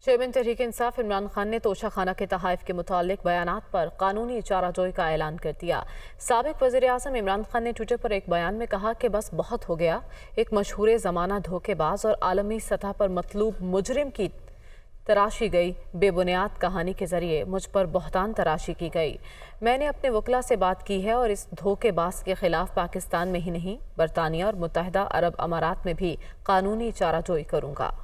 Chairman Tehreek Insaf Imran Khan ने तोशा खाना के तहाइफ के मुतालिक बयानात पर कानूनी चाराजोई का ऐलान कर दिया। साबिक वज़ीर आज़म इमरान खान ने ट्विटर पर एक बयान में कहा कि बस बहुत हो गया। एक मशहूर ज़माना धोखेबाज और आलमी सतह पर मतलूब मुजरिम की तराशी गई बेबुनियाद कहानी के जरिए मुझ पर बहतान तराशी की गई। मैंने अपने वकला से बात की है और इस धोखेबाज के खिलाफ पाकिस्तान में ही नहीं बरतानिया और मुत्तहिदा अरब अमारात में भी कानूनी चाराजोई करूँगा।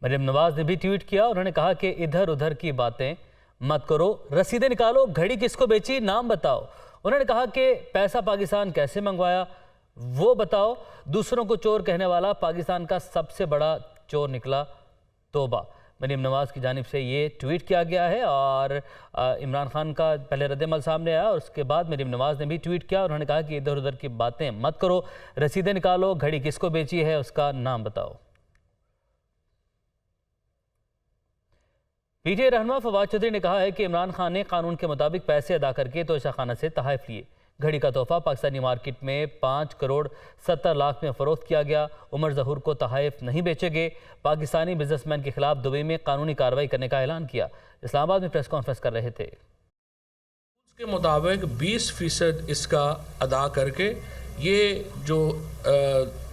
मरियम नवाज ने भी ट्वीट किया। उन्होंने कहा कि इधर उधर की बातें मत करो, रसीदें निकालो, घड़ी किसको बेची नाम बताओ। उन्होंने कहा कि पैसा पाकिस्तान कैसे मंगवाया वो बताओ। दूसरों को चोर कहने वाला पाकिस्तान का सबसे बड़ा चोर निकला, तौबा। मरियम नवाज की जानिब से ये ट्वीट किया गया है और इमरान खान का पहले रद्द-ए-अमल सामने आया और उसके बाद मरियम नवाज ने भी ट्वीट किया। उन्होंने कहा कि इधर उधर की बातें मत करो, रसीदें निकालो, घड़ी किसको बेची है उसका नाम बताओ। पीटीआई रहनुमा फवाद चौधरी ने कहा है कि इमरान खान ने कानून के मुताबिक पैसे अदा करके तोशा खाना से तहाइफ लिए। घड़ी का तोहफा पाकिस्तानी मार्केट में 5 करोड़ 70 लाख में फरोख्त किया गया। उमर ज़हूर को तहाइफ नहीं बेचे गए। पाकिस्तानी बिजनेसमैन के खिलाफ दुबई में कानूनी कार्रवाई करने का ऐलान किया। इस्लामाबाद में प्रेस कॉन्फ्रेंस कर रहे थे। उसके मुताबिक 20% इसका अदा करके ये जो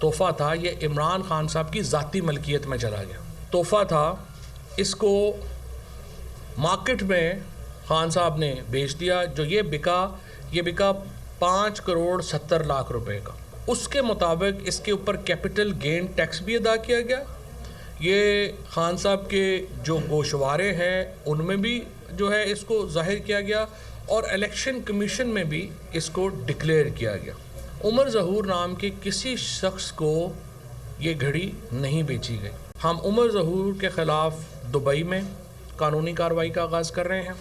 तोहफा था ये इमरान खान साहब की ज़ाती मलकियत में चला गया। तोहफा था, इसको मार्केट में खान साहब ने बेच दिया। जो ये बिका 5 करोड़ 70 लाख रुपए का। उसके मुताबिक इसके ऊपर कैपिटल गेन टैक्स भी अदा किया गया। ये खान साहब के जो गोशवारे हैं उनमें भी जो है इसको जाहिर किया गया और इलेक्शन कमीशन में भी इसको डिक्लेयर किया गया। उमर ज़हूर नाम के किसी शख्स को ये घड़ी नहीं बेची गई। हम उमर ज़हूर के ख़िलाफ़ दुबई में कानूनी कार्रवाई का आगाज़ कर रहे हैं।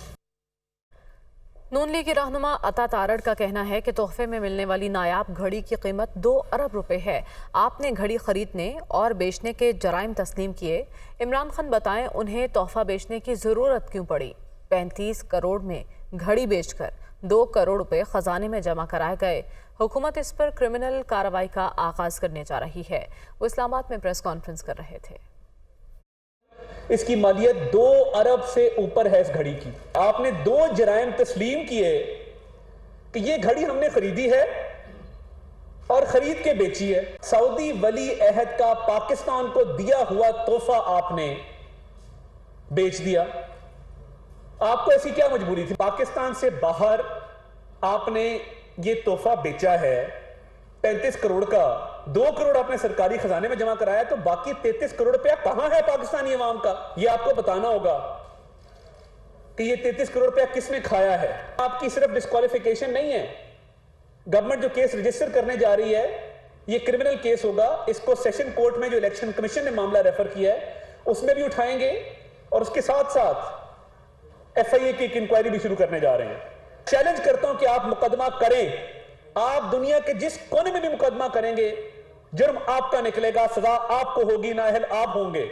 नून लीग की रहनुमा अता तारड़ का कहना है कि तोहफे में मिलने वाली नायाब घड़ी की कीमत 2 अरब रुपए है। आपने घड़ी खरीदने और बेचने के जराइम तस्लीम किए। इमरान खान बताएं उन्हें तोहफा बेचने की ज़रूरत क्यों पड़ी। 35 करोड़ में घड़ी बेचकर 2 करोड़ रुपए खजाने में जमा कराए गए। हुकूमत इस पर क्रिमिनल कार्रवाई का आगाज करने जा रही है। वो इस्लामाबाद में प्रेस कॉन्फ्रेंस कर रहे थे। इसकी मालियत 2 अरब से ऊपर है। इस घड़ी की आपने 2 जराइम तस्लीम किए कि ये घड़ी हमने खरीदी है और खरीद के बेची है। सऊदी वली अहद का पाकिस्तान को दिया हुआ तोहफा आपने बेच दिया। आपको ऐसी क्या मजबूरी थी? पाकिस्तान से बाहर आपने ये तोहफा बेचा है 35 करोड़ का। 2 करोड़ आपने सरकारी खजाने में जमा कराया, तो बाकी 33 करोड़ रुपया कहां है पाकिस्तानी अवाम का? ये आपको बताना होगा कि ये 33 करोड़ रुपया किसने खाया है। आपकी सिर्फ डिस्क्वालिफिकेशन नहीं है, गवर्नमेंट जो केस रजिस्टर करने जा रही है ये क्रिमिनल केस होगा। इसको सेशन कोर्ट में जो इलेक्शन कमीशन ने मामला रेफर किया है उसमें भी उठाएंगे और उसके साथ साथ FIA की एक इंक्वायरी भी शुरू करने जा रहे हैं। चैलेंज करता हूं कि आप मुकदमा करें। आप दुनिया के जिस कोने में भी मुकदमा करेंगे जुर्म आपका निकलेगा, सजा आपको होगी, नाअहल आप होंगे।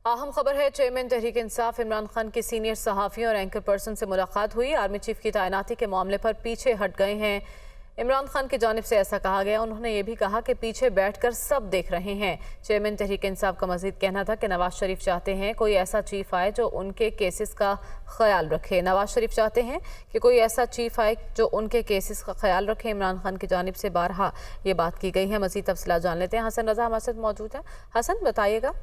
अहम खबर है, चेयरमैन तहरीक इंसाफ इमरान खान की सीनियर सहाफियों और एंकर पर्सन से मुलाकात हुई। आर्मी चीफ की तैनाती के मामले पर पीछे हट गए हैं। इमरान खान की जानिब से ऐसा कहा गया। उन्होंने ये भी कहा कि पीछे बैठकर सब देख रहे हैं। चेयरमैन तहरीक इंसाफ का मजीद कहना था कि नवाज शरीफ चाहते हैं कोई ऐसा चीफ आए जो उनके केसेस का ख्याल रखे। नवाज शरीफ चाहते हैं कि कोई ऐसा चीफ आए जो उनके केसेस का ख्याल रखे। इमरान खान की जानिब से बारहा ये बात की गई है। मजीद तफसीलात जान लेते हैं। हसन रजा हमारे साथ मौजूद है। हसन, बताइएगा।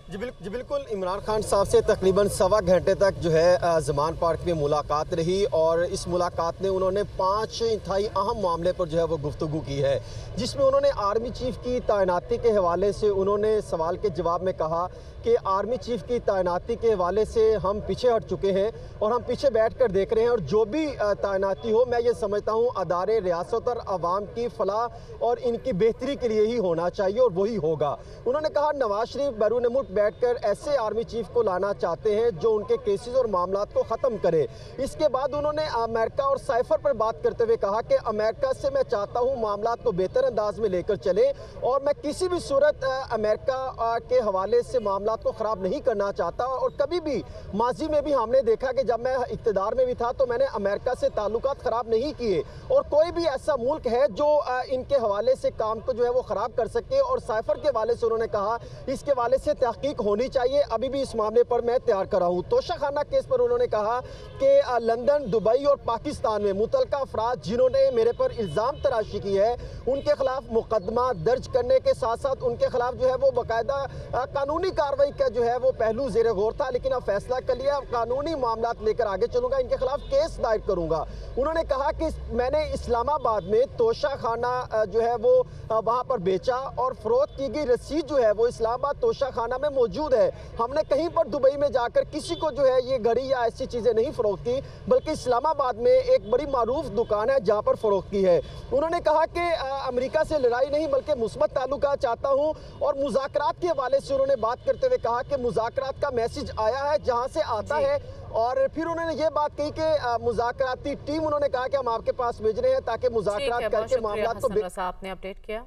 जी बिल्कुल, इमरान खान साहब से तकरीबन 1.25 घंटे तक जो है ज़मान पार्क में मुलाकात रही और इस मुलाकात में उन्होंने 5 इंतहाई अहम मामले पर जो है वो गुफ्तगू की है, जिसमें उन्होंने आर्मी चीफ की तैनाती के हवाले से उन्होंने सवाल के जवाब में कहा कि आर्मी चीफ की तैनाती के हवाले से हम पीछे हट चुके हैं और हम पीछे बैठकर देख रहे हैं और जो भी तैनाती हो मैं ये समझता हूँ अदारे रियासत और आवाम की फलाह और इनकी बेहतरी के लिए ही होना चाहिए और वही होगा। उन्होंने कहा नवाज शरीफ बैरून मुल्क बैठकर ऐसे आर्मी चीफ को लाना चाहते हैं जो उनके केसेस और मामलात को ख़त्म करे। इसके बाद उन्होंने अमेरिका और साइफर पर बात करते हुए कहा कि अमेरिका से मैं चाहता हूं मामलात को बेहतर अंदाज में लेकर चले और मैं किसी भी सूरत अमेरिका के हवाले से मामलात को ख़राब नहीं करना चाहता। और कभी भी माजी में भी हमने देखा कि जब मैं इक़्तिदार में भी था तो मैंने अमेरिका से ताल्लुकात ख़राब नहीं किए, और कोई भी ऐसा मुल्क है जो इनके हवाले से काम को जो है वो ख़राब कर सके। और साइफर के हवाले से उन्होंने कहा इसके हवाले से तहकीक होनी चाहिए, अभी भी इस मामले पर मैं तैयार कर रहा हूँ। तोशाखाना केस पर उन्होंने कहा कि लंदन, दुबई और पाकिस्तान में मुतलका अफराद जिन्होंने मेरे पर इल्ज़ाम तराशी की है उनके खिलाफ मुकदमा दर्ज करने के साथ साथ उनके खिलाफ जो है वो बाकायदा कानूनी कार्रवाई का जो है वो पहलू ज़ेरे गौर था, लेकिन अब फैसला कर लिया, कानूनी मामलात लेकर आगे चलूंगा, इनके खिलाफ केस दायर करूंगा। उन्होंने कहा कि मैंने इस्लामाबाद में तोशाखाना जो है वो वहां पर बेचा और फरोख्त की गई रसीद जो है वो इस्लामाबाद तोशाखाना में मौजूद है। हमने कहीं पर दुबई में जाकर किसी को जो है ये घड़ी या ऐसी चीज़ें नहीं फरोख्त की, बल्कि इस्लामाबाद में एक बड़ी मारूफ दुकान है जहाँ पर फरोख्त की है। उन्होंने कहा कि अमेरिका से लड़ाई नहीं बल्कि मुस्बत ताल्लुकात चाहता हूँ। और मुज़ाकरात के हवाले से उन्होंने बात करते हुए कहा कि मुज़ाकरात का मैसेज आया है जहाँ से आता है। और फिर उन्होंने ये बात कही कि मुज़ाकराती टीम उन्होंने कहा कि हम आपके पास भेज रहे हैं ताकि मुज़ाकरात करके मामलात को आपने अपडेट किया।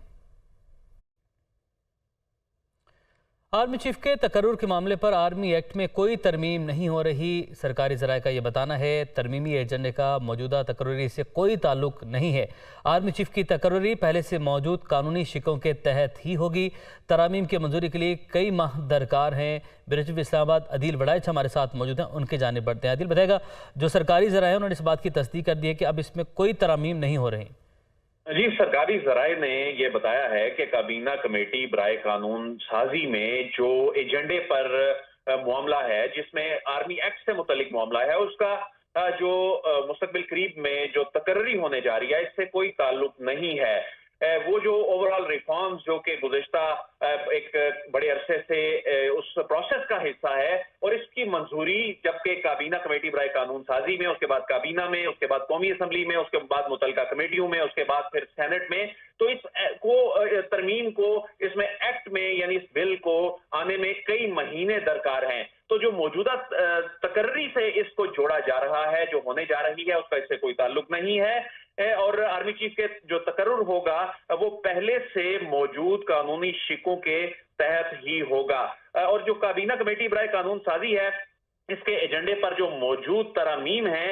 आर्मी चीफ के तकर्रुर के मामले पर आर्मी एक्ट में कोई तरमीम नहीं हो रही। सरकारी ज़राए का ये बताना है तरमीमी एजेंडे का मौजूदा तकर्रुरी से कोई ताल्लुक नहीं है। आर्मी चीफ की तकर्रुरी पहले से मौजूद कानूनी शिकों के तहत ही होगी। तरामीम की मंजूरी के लिए कई माह दरकार हैं। ब्यूरो चीफ इस्लामाबाद अदील वड़ाइच हमारे साथ मौजूद हैं, उनके जानिब बढ़ते हैं। अदील बताएगा, जो सरकारी ज़राए हैं उन्होंने इस बात की तस्दीक कर दी है कि अब इसमें कोई तरामीम नहीं हो रही। जी, सरकारी ज़राए ने ये बताया है कि काबीना कमेटी बराए कानून साजी में जो एजेंडे पर मामला है, जिसमें आर्मी एक्ट से मुतल्लिक मामला है, उसका जो मुस्तकबिल करीब में जो तकर्री होने जा रही है इससे कोई ताल्लुक नहीं है। वो जो ओवरऑल रिफॉर्म्स जो कि गुज़िश्ता एक बड़े अरसे से उस प्रोसेस का हिस्सा है और इसकी मंजूरी जबकि काबीना कमेटी बराए कानून साजी में, उसके बाद काबीना में, उसके बाद कौमी असम्बली में, उसके बाद मुतलका कमेटियों में, उसके बाद फिर सेनेट में, तो इस को तरमीम को इसमें एक्ट में यानी इस बिल को आने में कई महीने दरकार हैं। तो जो मौजूदा तकर्री से इसको जोड़ा जा रहा है, जो होने जा रही है, उसका इससे कोई ताल्लुक नहीं है। और आर्मी चीफ के जो तकर्रुर होगा वो पहले से मौजूद कानूनी शिकों के तहत ही होगा। और जो काबीना कमेटी बराए कानून साजी है, इसके एजेंडे पर जो मौजूद तरामीम है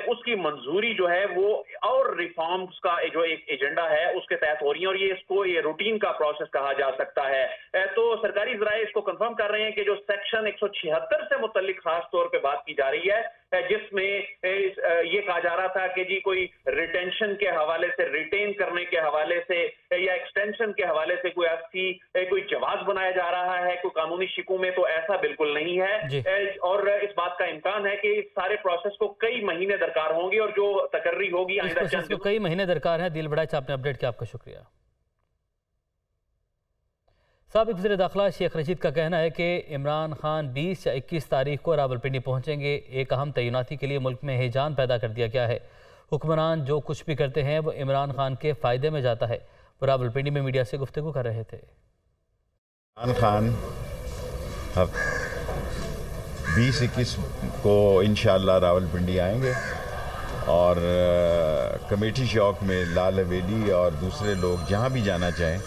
उसकी मंजूरी जो है वो और रिफॉर्म्स का जो एक एजेंडा है उसके तहत हो रही है, और ये रूटीन का प्रोसेस कहा जा सकता है। तो सरकारी ज़राए इसको कंफर्म कर रहे हैं कि जो सेक्शन 176 से मुतल्लिक खास तौर पे बात की जा रही है, जिसमें ये कहा जा रहा था कि जी कोई रिटेंशन के हवाले से, रिटेन करने के हवाले से या एक्सटेंशन के हवाले से कोई जवाब बनाया जा रहा है कोई कानूनी शिकों में, तो ऐसा बिल्कुल नहीं है। और इस बात का इम्कान है कि इस सारे प्रोसेस को कई महीने दरकार होंगे और जो तकर्री होगी कई महीने दरकार है। दिल बड़ाइच, आपने अपडेट किया, आपका शुक्रिया। साबिक़ वज़ीर दाखिला शेख रशीद का कहना है कि इमरान खान 20 या 21 तारीख को रावलपिंडी पहुंचेंगे। एक अहम तैनाती के लिए मुल्क में हिजान पैदा कर दिया गया है। हुक्मरान जो कुछ भी करते हैं वो इमरान खान के फ़ायदे में जाता है। वो रावलपिंडी में मीडिया से गुफ्तगू कर रहे थे। इमरान खान 20-21 को इंशाअल्लाह रावलपिंडी आएंगे और कमेटी चौक में लाल हवेली और दूसरे लोग जहाँ भी जाना चाहें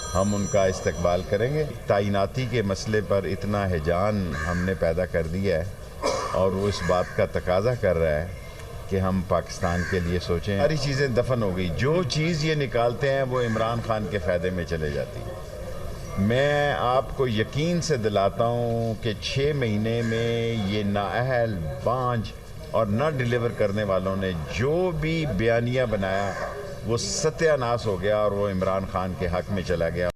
हम उनका इस्तकबाल करेंगे। तैनाती के मसले पर इतना हिजान हमने पैदा कर दिया है और वो इस बात का तकाजा कर रहा है कि हम पाकिस्तान के लिए सोचें। सारी चीज़ें दफन हो गई, जो चीज़ ये निकालते हैं वो इमरान खान के फ़ायदे में चले जाती है। मैं आपको यकीन से दिलाता हूँ कि 6 महीने में ये नाअहल, बांझ और न डिलीवर करने वालों ने जो भी बयानिया बनाया वो सत्यानाश हो गया और वो इमरान खान के हक में चला गया।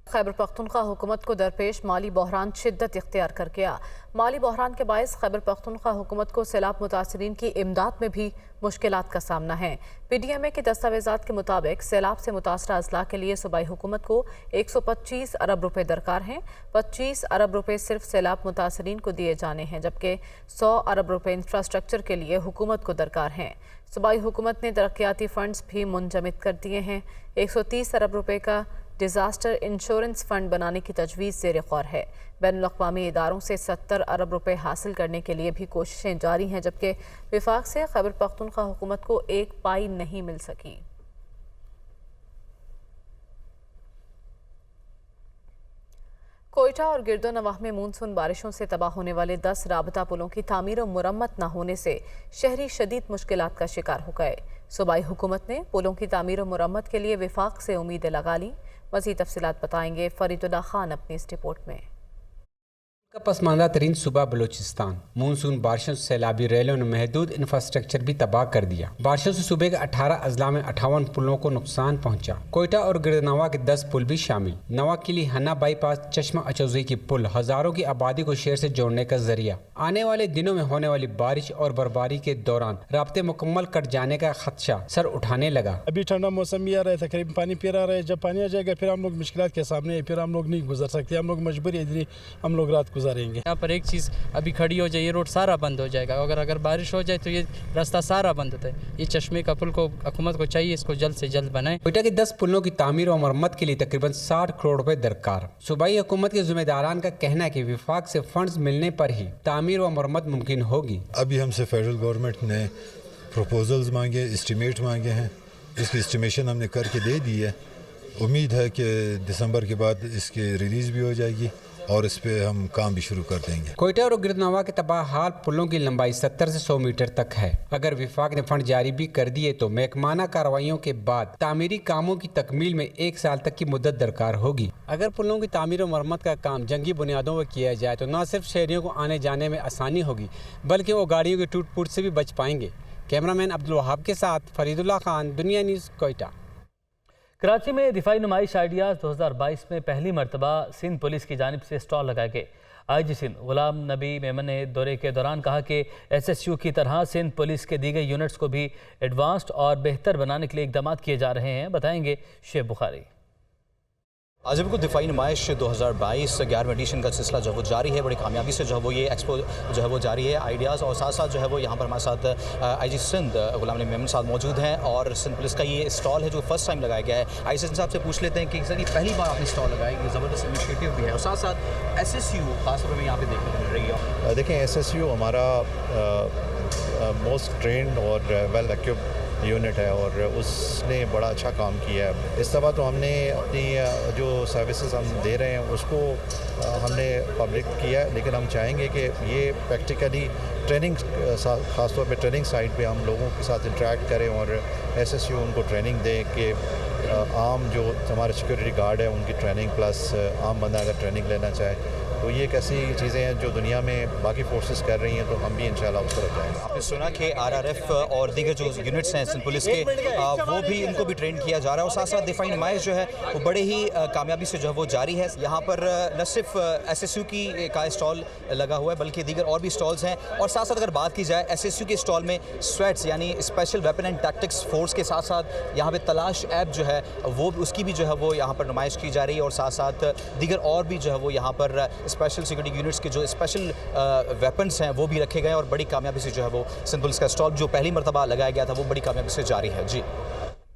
खैबर पख्तूनख्वा हुकूमत को दरपेश माली बहरान शिद्दत इख्तियार कर गया। माली बहरान के बायस खैबर पख्तूनख्वा हुकूमत को सैलाब मुतासरीन की इमदाद में भी मुश्किलात का सामना है। PDMA के दस्तावेजात के मुताबिक सैलाब से मुतासरा अजला के लिए सूबाई हुकूमत को 125 अरब रुपए दरकार हैं। 25 अरब रुपए सिर्फ सैलाब मुतासरीन को दिए जाने हैं, जबकि 100 अरब रुपए इंफ्रास्ट्रक्चर के लिए हुकूमत को दरकार हैं। सूबाई हुकूमत ने तरक्याती फंड्स भी मुंजमद कर दिए हैं। 130 अरब रुपए का ڈیزاسٹر انشورنس فنڈ بنانے کی تجویز زیر غور ہے۔ بین الاقوامی اداروں سے 70 ارب روپے حاصل کرنے کے لیے بھی کوششیں جاری ہیں، جبکہ وفاق سے خیبر پختونخوا حکومت کو ایک پائی نہیں مل سکی۔ کوئٹہ اور گرد و نواح میں مونسون بارشوں سے تباہ ہونے والے 10 رابطہ پلوں کی تعمیر و مرمت نہ ہونے سے شہری شدید مشکلات کا شکار ہو گئے۔ صوبائی حکومت نے پلوں کی تعمیر و مرمت کے لیے وفاق سے امیدیں لگا لی۔ مزید تفصیلات بتائیں گے فرید اللہ خان اپنی اس رپورٹ میں۔ کا پسماندہ ترین صوبہ بلوچستان مونسون بارشوں سے سیلابی ریلوں نے محدود انفراسٹرکچر بھی تباہ کر دیا۔ بارشوں سے صوبے کے 18 اضلاع میں 58 پلوں کو نقصان پہنچا۔ کوئٹہ اور گرد نواح کے 10 پل بھی شامل۔ نواح قلی ہنا بائی پاس چشمہ اچوزی کی پل ہزاروں کی آبادی کو شہر سے جوڑنے کا ذریعہ۔ آنے والے دنوں میں ہونے والی بارش اور برفباری کے دوران رابطے مکمل کٹ جانے کا خدشہ سر اٹھانے لگا۔ ابھی ٹھنڈا موسم بھی آ رہا ہے، تقریباً پانی پھر آ رہا ہے۔ جب پانی آ جائے گا پھر ہم لوگ مشکلات کے سامنے ہیں، پھر ہم لوگ نہیں گزر سکتے، ہم لوگ مجبوری ادھر ہم لوگ رات گزاریں گے۔ یہاں پر ایک چیز ابھی کھڑی ہو جائے، یہ روڈ سارا بند ہو جائے گا۔ اگر بارش ہو جائے تو یہ راستہ سارا بند ہوتا ہے۔ یہ چشمے کا پل کو حکومت کو چاہیے اس کو جلد سے جلد بنائیں۔ کوئٹہ کے 10 پلوں کی تعمیر و مرمت کے لیے تقریباً 60 کروڑ روپے درکار۔ صوبائی حکومت کے ذمہ داران کا کہنا ہے کہ وفاق سے فنڈز ملنے پر ہی تعمیر و مرمت ممکن ہوگی۔ ابھی ہم سے فیڈرل گورنمنٹ نے پروپوزلز مانگے، اسٹیمیٹ مانگے ہیں، اس کی اسٹیمیشن ہم نے کر کے دے دی ہے۔ امید ہے کہ دسمبر کے بعد اس کی ریلیز بھی ہو جائے گی اور اس پہ ہم کام بھی شروع کر دیں گے۔ کوئٹہ اور گرد نواح کے تباہ حال پلوں کی لمبائی 70 سے 100 میٹر تک ہے۔ اگر وفاق نے فنڈ جاری بھی کر دیے تو محکمانہ کارروائیوں کے بعد تعمیری کاموں کی تکمیل میں 1 سال تک کی مدت درکار ہوگی۔ اگر پلوں کی تعمیر و مرمت کا کام جنگی بنیادوں پر کیا جائے تو نہ صرف شہریوں کو آنے جانے میں آسانی ہوگی بلکہ وہ گاڑیوں کے ٹوٹ پھوٹ سے بھی بچ پائیں گے۔ کیمرامین عبدالوہاب کے ساتھ فرید اللہ خان، دنیا نیوز، کوئٹہ۔ کراچی میں دفاعی نمائش آئیڈیاز 2022 میں پہلی مرتبہ سندھ پولیس کی جانب سے اسٹال لگائے گئے۔ آئی جی سندھ غلام نبی میمن نے دورے کے دوران کہا کہ ایس ایس یو کی طرح سندھ پولیس کے دیگر یونٹس کو بھی ایڈوانسڈ اور بہتر بنانے کے لیے اقدامات کیے جا رہے ہیں۔ بتائیں گے شیخ بخاری۔ عازب کو دفاعی نمائش 2022 11ویں ایڈیشن کا سلسلہ جو ہے وہ جاری ہے، بڑی کامیابی سے جو ہے وہ یہ ایکسپو جو ہے وہ جاری ہے، آئیڈیاز اور ساتھ ساتھ جو ہے وہ یہاں پر ہمارے ساتھ آئی جی سندھ غلام نبی میمن صاحب موجود ہیں اور سندھ پولیس کا یہ اسٹال ہے جو فرسٹ ٹائم لگایا گیا ہے۔ آئی جی سندھ صاحب سے پوچھ لیتے ہیں کہ سر یہ پہلی بار آپ نے اسٹال لگایا، یہ زبردست انیشیٹو بھی ہے اور ساتھ ساتھ ایس ایس یو خاص طور پہ یہاں پہ دیکھنے کو مل رہی ہے۔ دیکھیں ایس ایس یو ہمارا موسٹ ٹرینڈ اور ویل ایکوپڈ یونٹ ہے اور اس نے بڑا اچھا کام کیا ہے۔ اس دفعہ تو ہم نے اپنی جو سروسز ہم دے رہے ہیں اس کو ہم نے پبلک کیا ہے، لیکن ہم چاہیں گے کہ یہ پریکٹیکلی ٹریننگ خاص طور پہ ٹریننگ سائٹ پہ ہم لوگوں کے ساتھ انٹریکٹ کریں اور ایس ایس یو ان کو ٹریننگ دیں کہ عام جو ہمارے سیکورٹی گارڈ ہیں ان کی ٹریننگ پلس عام بندہ اگر ٹریننگ لینا چاہے تو یہ ایک ایسی چیزیں ہیں جو دنیا میں باقی فورسز کر رہی ہیں تو ہم بھی انشاءاللہ اس طرف جائیں گے۔ آپ نے سنا کہ آر آر ایف اور دیگر جو یونٹس ہیں سندھ پولیس کے وہ بھی ان کو بھی ٹرین کیا جا رہا ہے اور ساتھ ساتھ دفاعی نمائش جو ہے وہ بڑے ہی کامیابی سے جو ہے وہ جاری ہے۔ یہاں پر نہ صرف ایس ایس یو کی کا اسٹال لگا ہوا ہے بلکہ دیگر اور بھی اسٹالز ہیں اور ساتھ ساتھ اگر بات کی جائے ایس ایس یو کے اسٹال میں سویٹس یعنی special weapon and tactics force کے ساتھ ساتھ یہاں پہ تلاش ایپ جو ہے وہ اس کی بھی جو ہے وہ یہاں پر نمائش کی جا رہی ہے اور ساتھ ساتھ دیگر اور بھی جو ہے وہ یہاں پر اسپیشل سیکورٹی یونٹس کے جو اسپیشل ویپنس ہیں وہ بھی رکھے گئے اور بڑی کامیابی سے جو ہے وہ سندھ پولیس کا اسٹال جو پہلی مرتبہ لگایا گیا تھا وہ بڑی کامیابی سے جاری ہے۔ جی